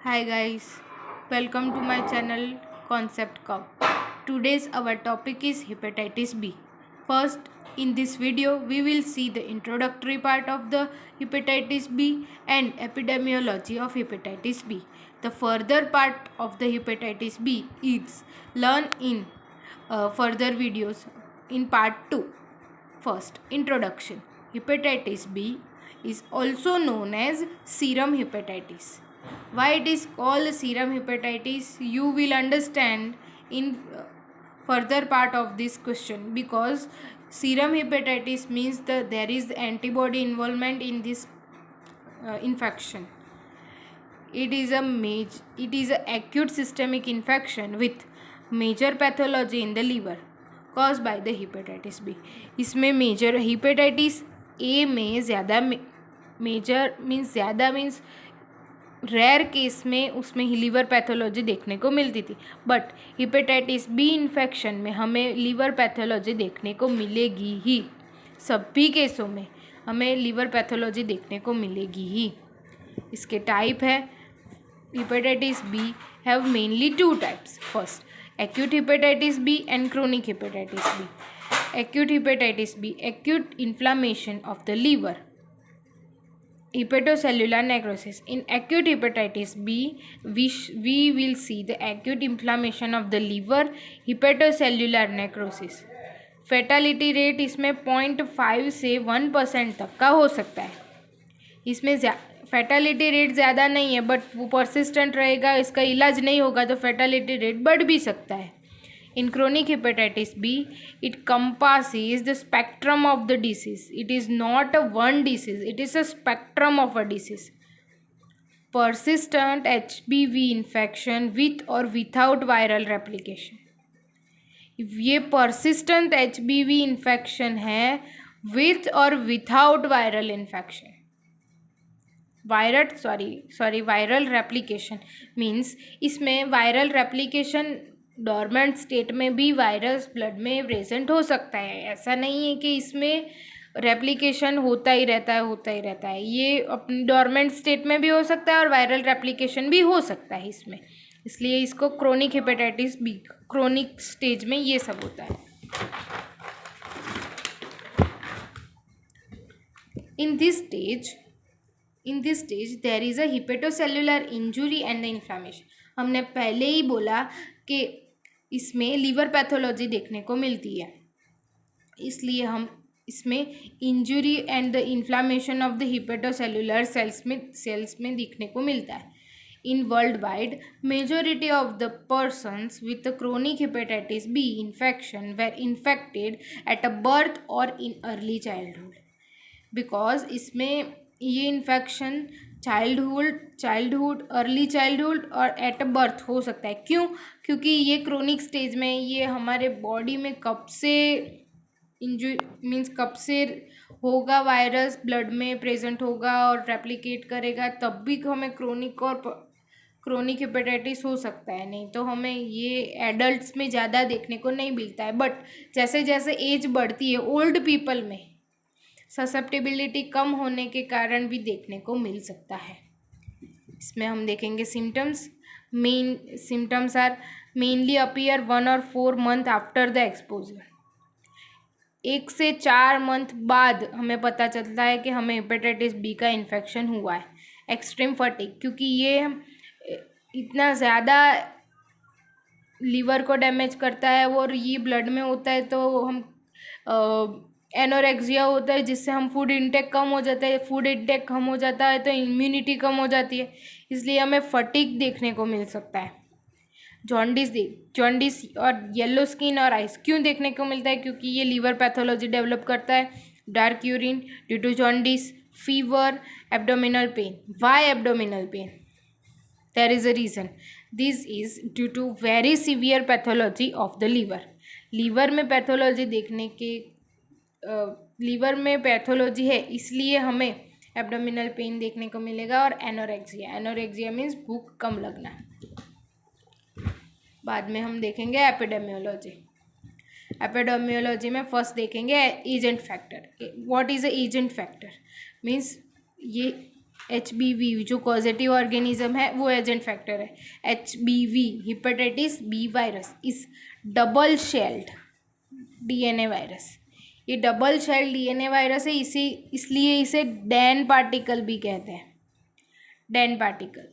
Hi guys, welcome to my channel Concept Cow. Today's our topic is hepatitis B. First, in this video, we will see the introductory part of the hepatitis B and epidemiology of hepatitis B. The further part of the hepatitis B is learn in further videos in part 2. First, introduction. Hepatitis B is also known as serum hepatitis. Why it is called serum hepatitis, you will understand in further part of this question, because serum hepatitis means that there is antibody involvement in this infection. It is a acute systemic infection with major pathology in the liver caused by the hepatitis B. इसमें major hepatitis A में ज़्यादा major means ज़्यादा means rare case में उसमें liver pathology देखने को मिलती थी, बट हेपेटाइटिस बी इन्फेक्शन में हमें लीवर पैथोलॉजी देखने को मिलेगी ही. सभी केसों में हमें लीवर पैथोलॉजी देखने को मिलेगी ही. इसके टाइप है hepatitis B have mainly two types. First, acute hepatitis B and chronic hepatitis B. Acute hepatitis B, acute inflammation of the liver. Hepatocellular necrosis. In acute hepatitis B, we will see the acute inflammation of the liver, hepatocellular necrosis. Fatality rate इसमें 0.5 से 1% तक का हो सकता है. इसमें fatality rate ज़्यादा नहीं है, बट वो परसिस्टेंट रहेगा, इसका इलाज नहीं होगा तो फैटेलिटी रेट बढ़ भी सकता है. In chronic hepatitis B it compasses the spectrum of the disease. It is not a one disease, it is a spectrum of a disease. persistent HBV infection with और विथआउट वायरल रेप्लिकेशन. ये persistent HBV infection है with और without viral infection. Viral replication means इसमें viral replication dormant state में भी virus blood में present हो सकता है. ऐसा नहीं है कि इसमें रेप्लिकेशन होता ही रहता है. ये अपनी डॉर्मेंट स्टेट में भी हो सकता है और वायरल रेप्लिकेशन भी हो सकता है इसमें. इसलिए इसको chronic hepatitis B, chronic stage में ये सब होता है. In this stage there is a hepatocellular injury and the inflammation. हमने पहले ही बोला कि इसमें लीवर पैथोलॉजी देखने को मिलती है, इसलिए हम इसमें injury and the inflammation of the hepatocellular cells में दिखने को मिलता है. In worldwide majority of the persons with chronic hepatitis B infection were infected at a birth और इन अर्ली चाइल्डहुड. बिकॉज इसमें ये इन्फेक्शन चाइल्डहुड अर्ली चाइल्डहुड और at birth हो सकता है. क्यों? क्योंकि ये क्रोनिक स्टेज में ये हमारे बॉडी में कब से कब से होगा, वायरस ब्लड में प्रेजेंट होगा और रेप्लिकेट करेगा, तब भी हमें क्रोनिक हेपेटाइटिस हो सकता है. नहीं तो हमें ये एडल्ट्स में ज़्यादा देखने को नहीं मिलता है, बट जैसे जैसे एज बढ़ती है ओल्ड पीपल में ससेप्टेबिलिटी कम होने के कारण भी देखने को मिल सकता है. इसमें हम देखेंगे symptoms. Main symptoms are mainly appear 1 और 4 मंथ आफ्टर द एक्सपोजर. 1 से 4 मंथ बाद हमें पता चलता है कि हमें हेपेटाइटिस बी का इन्फेक्शन हुआ है. एक्सट्रीम फटीग, क्योंकि ये इतना ज़्यादा लीवर को डैमेज करता है और ये ब्लड में होता है, तो हम एनोरेक्सिया होता है जिससे हम फूड इंटेक कम हो जाता है तो इम्यूनिटी कम हो जाती है, इसलिए हमें फटीग देखने को मिल सकता है. जॉन्डिस और येलो स्किन और आइस क्यों देखने को मिलता है? क्योंकि ये लीवर पैथोलॉजी डेवलप करता है. Dark urine due to jaundice, fever, abdominal pain. Why abdominal pain? There is a reason. This is due to very severe pathology of the liver. Liver में पैथोलॉजी लीवर में pathology है, इसलिए हमें abdominal pain देखने को मिलेगा. और anorexia means भूख कम लगना. बाद में हम देखेंगे एपिडेमियोलॉजी में फर्स्ट देखेंगे agent factor. What is a agent factor? Means ये HBV जो कॉजेटिव ऑर्गेनिज्म है वो एजेंट फैक्टर है. HBV hepatitis B virus is double shelled DNA virus. ये डबल शेल्ड DNA वायरस है, इसलिए इसे डैन पार्टिकल भी कहते हैं. डैन पार्टिकल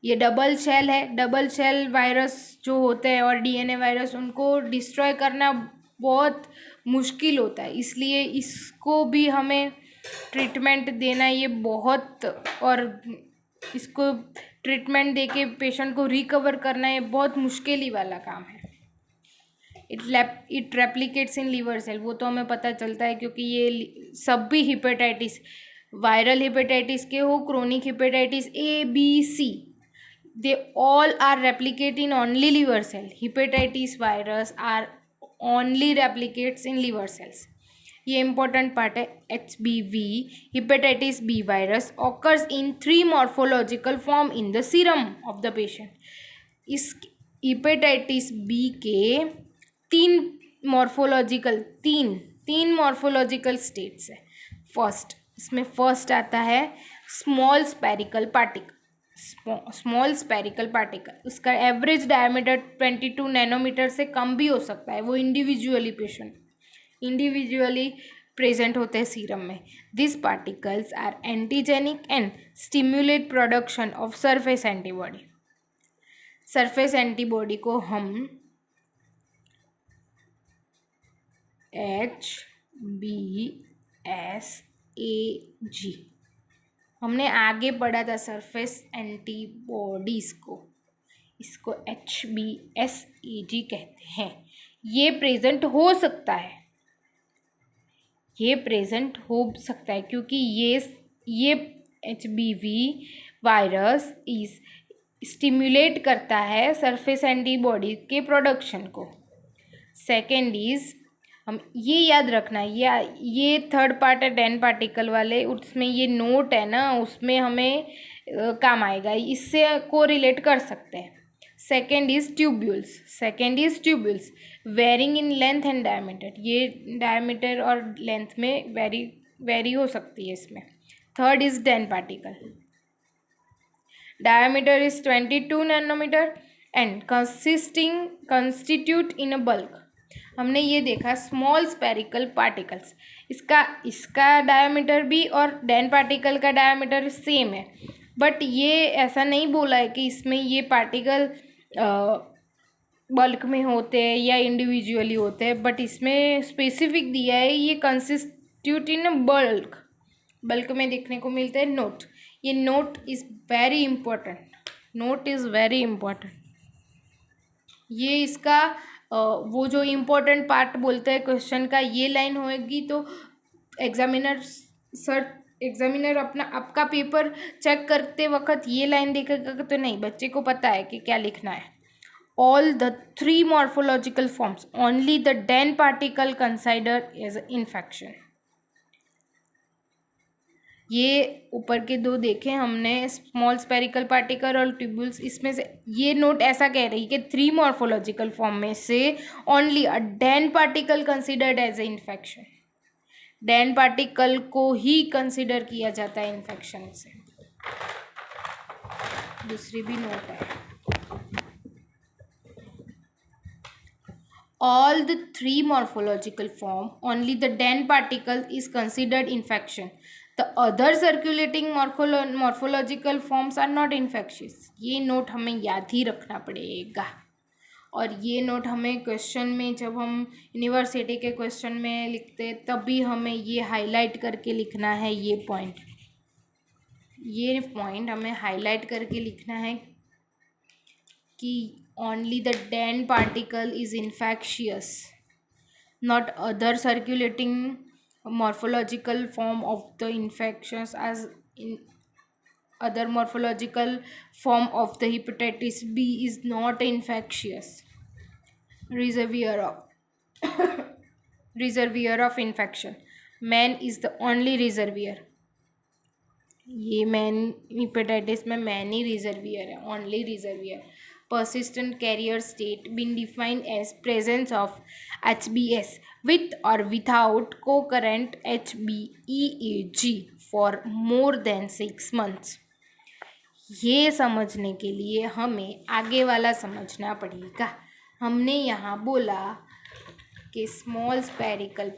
ये डबल शेल है. डबल शेल वायरस जो होते हैं और DNA वायरस उनको डिस्ट्रॉय करना बहुत मुश्किल होता है, इसलिए इसको भी हमें ट्रीटमेंट देना ये बहुत, और इसको ट्रीटमेंट देके पेशेंट को रिकवर करना ये बहुत मुश्किल ही वाला काम है. It replicates in liver cell, वो तो हमें पता चलता है क्योंकि ये सब भी हिपेटाइटिस, वायरल हिपेटाइटिस के हो, chronic hepatitis A, B, C, they all are replicate in only liver cell. Hepatitis virus are only replicates in liver cells. ये important part है. HBV hepatitis B virus occurs in 3 morphological form in the serum of the patient. इस hepatitis B के तीन morphological states है. इसमें first आता है small spherical particle. उसका एवरेज डायमीटर 22 नैनोमीटर से कम भी हो सकता है. वो इंडिविजुअली प्रेजेंट होते हैं सीरम में. This particles are antigenic and stimulate production of surface antibody. Surface antibody को हम HBsAg हमने आगे पढ़ा था सरफेस एंटीबॉडीज़ को, इसको HBsAg कहते हैं. ये प्रेजेंट हो सकता है क्योंकि ये HBV वायरस इस स्टिम्युलेट करता है सरफेस एंटीबॉडी के प्रोडक्शन को. सेकेंड इज, हम ये याद रखना, ये थर्ड पार्ट है डैन पार्टिकल वाले, उसमें ये नोट है ना, उसमें हमें काम आएगा, इससे को रिलेट कर सकते हैं. Second is tubules varying in length and diameter. ये डायमीटर और लेंथ में वेरी हो सकती है इसमें. Third is Dane particle. Diameter is 22 nanometre and constitute in a bulk. हमने ये देखा स्मॉल स्पेरिकल पार्टिकल्स, इसका डायमीटर भी और डैन पार्टिकल का डायमीटर सेम है, बट ये ऐसा नहीं बोला है कि इसमें ये पार्टिकल बल्क में होते हैं या इंडिविजुअली होते हैं, बट इसमें स्पेसिफिक दिया है ये कंसिस्ट्यूट इन बल्क में देखने को मिलता है. नोट, ये नोट इज़ वेरी इम्पोर्टेंट. ये इसका वो जो इम्पोर्टेंट पार्ट बोलते हैं क्वेश्चन का, ये लाइन होएगी तो एग्जामिनर अपना आपका पेपर चेक करते वक्त ये लाइन देखेगा तो नहीं, बच्चे को पता है कि क्या लिखना है. All the 3 morphological forms only the Dane particle consider as infection. ये ऊपर के दो देखे हमने, स्मॉल स्पेरिकल पार्टिकल और ट्यूब्यूल्स, इसमें से ये नोट ऐसा कह रही है कि 3 मॉर्फोलॉजिकल फॉर्म में से only a Dane particle considered as a infection. Dane particle को ही कंसिडर किया जाता है इन्फेक्शन से. दूसरी भी नोट है. All the 3 morphological form only the DAN particle is considered infection. The other circulating morphological forms are not infectious. ये नोट हमें याद ही रखना पड़ेगा, और ये नोट हमें क्वेश्चन में, जब हम यूनिवर्सिटी के क्वेश्चन में लिखते हैं तभी हमें ये हाईलाइट करके लिखना है. ये पॉइंट हमें हाईलाइट करके लिखना है कि only the DAN particle is infectious, not other circulating morphological form of the infections, as in other morphological form of the hepatitis B is not infectious. Reservoir of infection. Man is the only reservoir. ये man hepatitis में man ही reservoir है, only reservoir. Persistent carrier state been defined as presence of HBs with or without co-current HBeAg for more than 6 months। ये समझने के लिए हमें आगे वाला समझना पड़ेगा। हमने यहाँ बोला कि स्मॉल स्पेरिकल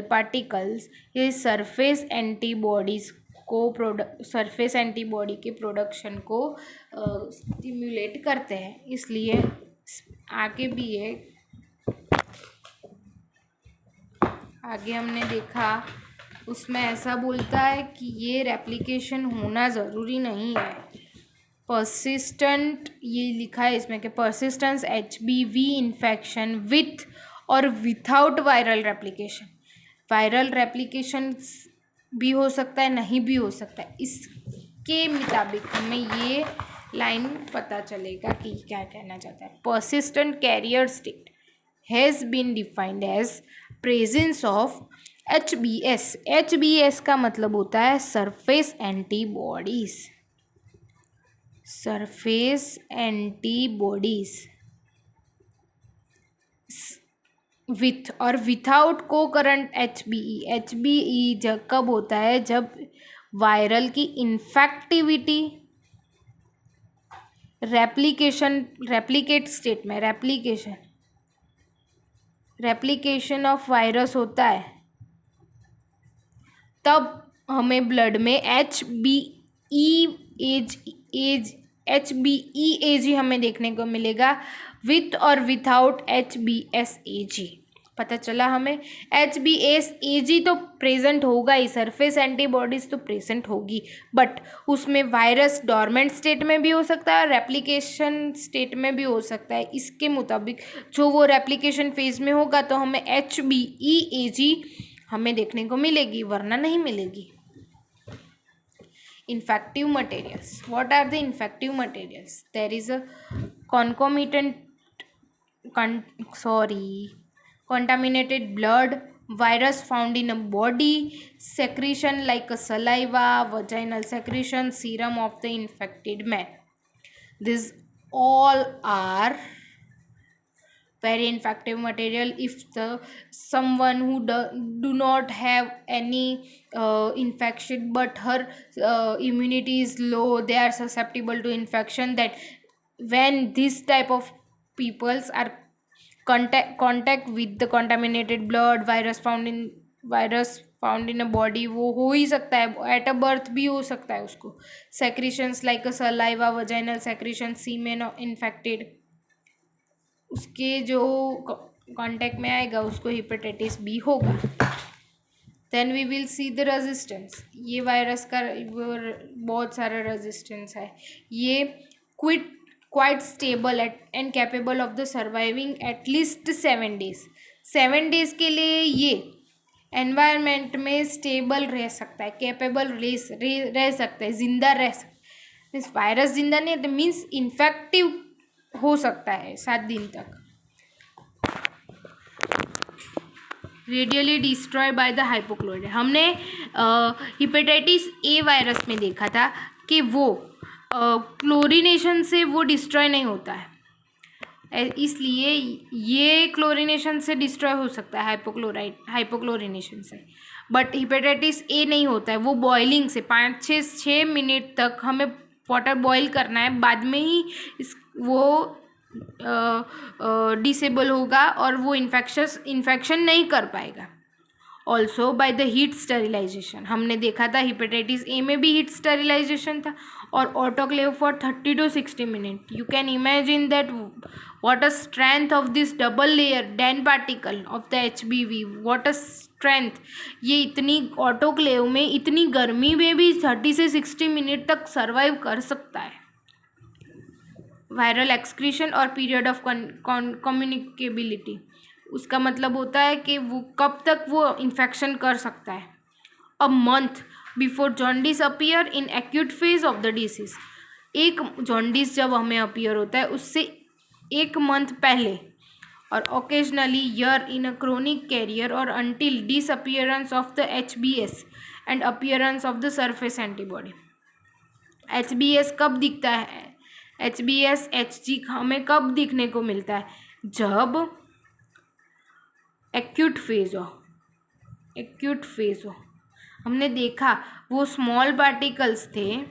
पार्टिकल्स ये सरफेस एंटीबॉडी के प्रोडक्शन को स्टिम्युलेट करते हैं। इसलिए आगे भी है, आगे हमने देखा उसमें ऐसा बोलता है कि ये रेप्लिकेशन होना ज़रूरी नहीं है। परसिस्टेंट, ये लिखा है इसमें कि परसिस्टेंस HBV इन्फेक्शन विथ और without viral replication. Viral replication भी हो सकता है, नहीं भी हो सकता है। इसके मुताबिक हमें ये लाइन पता चलेगा कि क्या कहना चाहता है। Persistent carrier state has been defined as presence of HBS। HBS का मतलब होता है सरफेस एंटीबॉडीज। विथ और विथआउट को करंट HBE जब कब होता है, जब वायरल की इन्फेक्टिविटी रेप्लिकेट स्टेट में रेप्लिकेशन ऑफ वायरस होता है, तब हमें ब्लड में HBeAg हमें देखने को मिलेगा, विथ और विथआउट HBsAg। पता चला हमें HBsAg तो प्रेजेंट होगा ही, सरफेस एंटीबॉडीज तो प्रेजेंट होगी, बट उसमें वायरस डोरमेंट स्टेट में भी हो सकता है और रेप्लिकेशन स्टेट में भी हो सकता है। इसके मुताबिक जो वो रेप्लिकेशन फेज में होगा तो हमें HBeAg हमें देखने को मिलेगी, वरना नहीं मिलेगी। Infective materials. What are the infective materials? There is a contaminated blood, virus found in a body, secretion like a saliva, vaginal secretion, serum of the infected man. These all are very infective material. If someone who do not have any infection but her immunity is low, they are susceptible to infection, that when this type of peoples are contact with the contaminated blood, virus found in a body, वो हो ही सकता है, eight a birth भी हो सकता है उसको। secretions like a saliva, vaginal secretion, semen infected, उसके जो कांटेक्ट में आएगा उसको हेपेटाइटिस बी होगा। Then we will see the resistance. ये वायरस का बहुत सारा रेजिस्टेंस है। ये quite stable and capable of the surviving at least 7 days। 7 days के लिए ये एनवायरनमेंट में स्टेबल रह सकता है, कैपेबल रह सकता है, जिंदा रह सकता है। मीन्स वायरस जिंदा नहीं है, तो मीन्स इन्फेक्टिव हो सकता है 7 दिन तक। Readily destroy by the hypochlorite. हमने हेपेटाइटिस ए वायरस में देखा था कि वो क्लोरीनेशन से वो डिस्ट्रॉय नहीं होता है, इसलिए ये क्लोरीनेशन से डिस्ट्रॉय हो सकता है, हाइपोक्लोरिनेशन से, बट हेपेटाइटिस ए नहीं होता है। वो बॉइलिंग से 5-6 मिनट तक हमें वाटर बॉईल करना है, बाद में ही वो डिसेबल होगा और वो इन्फेक्शन नहीं कर पाएगा। Also by the heat sterilisation, हमने देखा था हेपेटाइटिस ए में भी हीट स्टेरिलाइजेशन था, और autoclave for 30 to 60 minutes। You can imagine that what a strength of this double layer Dane particle of the HBV, what a strength. ये इतनी autoclave में इतनी गर्मी में भी 30 से 60 मिनट तक सर्वाइव कर सकता है। वायरल एक्सक्रीशन और पीरियड ऑफ कम्युनिकेबिलिटी, उसका मतलब होता है कि वो कब तक वो इन्फेक्शन कर सकता है। A month before jaundice appear in acute phase of the disease. एक जॉन्डिस जब हमें अपीयर होता है उससे 1 month पहले, और occasionally year in a chronic carrier और until disappearance of the HBS and appearance of the surface antibody. HBS कब दिखता है? HBs HG हमें कब दिखने को मिलता है? जब एक्यूट फेज हो, एक्यूट फेज हो, हमने देखा वो स्मॉल पार्टिकल्स थे,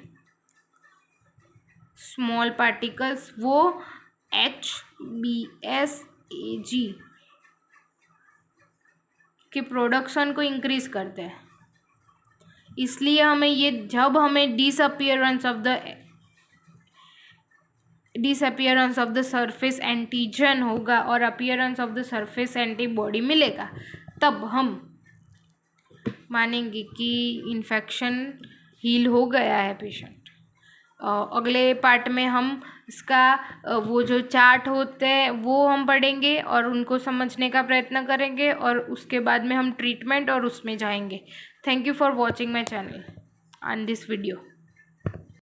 स्मॉल पार्टिकल्स वो HbSAg के प्रोडक्शन को इंक्रीज करते हैं। इसलिए हमें ये, जब हमें disappearance of the surface antigen होगा और appearance of the surface antibody मिलेगा, तब हम मानेंगे कि इन्फेक्शन हील हो गया है पेशेंट। अगले पार्ट में हम इसका वो जो चार्ट होते हैं वो हम पढ़ेंगे और उनको समझने का प्रयत्न करेंगे, और उसके बाद में हम ट्रीटमेंट और उसमें जाएंगे। Thank you for watching my channel and this video.